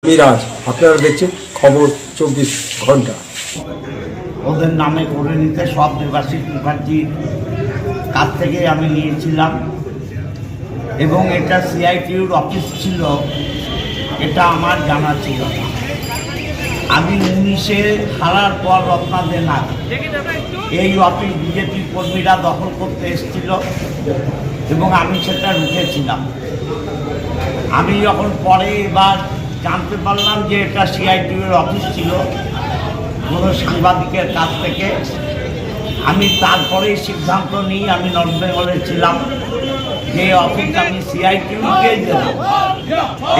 মিরাজ, আপনারা দেখছেন খবর 24 ঘন্টা। ওদের নামে করে নিতে সব দেবাশিস মুখার্জির কাছ থেকে আমি নিয়েছিলাম এবং এটা সিআইটিউর অফিস ছিল, এটা আমার জানা ছিল না। আমি 19-এ হারার পর রত্নাদের নাগ এই অফিস বিজেপি কর্মীরা দখল করতে এসেছিল এবং আমি সেটা রুখেছিলাম। আমি যখন পরে এবার জানতে পারলাম যে এটা সিআইটিউর অফিস ছিল কোনো সাংবাদিকের কাছ থেকে, আমি তারপরেই সিদ্ধান্ত নিই, আমি নর্থ বেঙ্গলে ছিলাম, যে অফিস আমি সিআইটিউকে দিলাম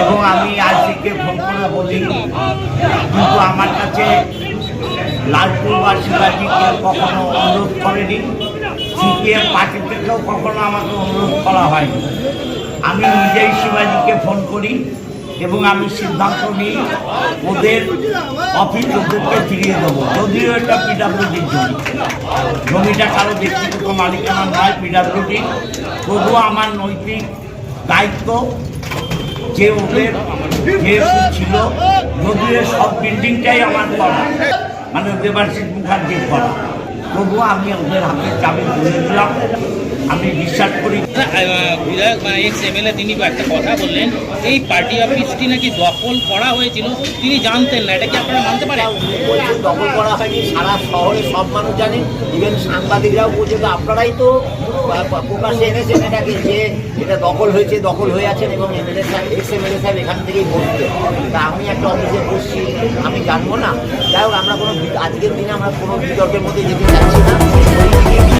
এবং আমি আইসিকে ফোন করে বলি, কিন্তু আমার কাছে লালপুর বা শিবাজি কেউ কখনো অনুরোধ করেনি, সিপিএম পার্টি থেকেও কখনো আমাকে অনুরোধ করা হয়নি। আমি নিজেই শিবাজিকে ফোন করি এবং আমি সিদ্ধান্ত নিই ওদের অফিস ওদেরকে ফিরিয়ে দেবো, যদিও এটা পিডাব্লিউডির জমি, জমিটা কারো ব্যক্তিগত মালিকানা নয়, পিডাব্লিউডি। তবুও আমার নৈতিক দায়িত্ব যে ওদের যেহেতু ছিল, যদিও সব বিল্ডিংটাই আমার করা, মানে দেবাশিস মুখার্জির করা, তবুও আমি ওদের হাতে চাবি ধরে দিলাম। আমি বিশ্বাস করি বিধায়ক এক্স এমএলএ তিনি একটা কথা বললেন, এই পার্টি অফিসটি নাকি দখল করা হয়েছিল, তিনি জানতেন না, এটা কি আপনারা মানতে পারেন? দখল করা হয়নি, সারা শহরে সব মানুষ জানে, ইভেন সাংবাদিকরাও বলছে, তো আপনারাই তো প্রকাশ্যে এনেছেন এটাকে যে এটা দখল হয়েছে, দখল হয়ে আছেন এবং এমএলএ সাহেব এক্স এমএলএ সাহেব এখান থেকেই বসতেন। তা আমি একটা অফিসে বসছি, আমি জানবো না? যাই হোক, আমরা কোনো আজকের দিনে আমরা কোনো বিতর্কের মধ্যে যেতে চাচ্ছি না।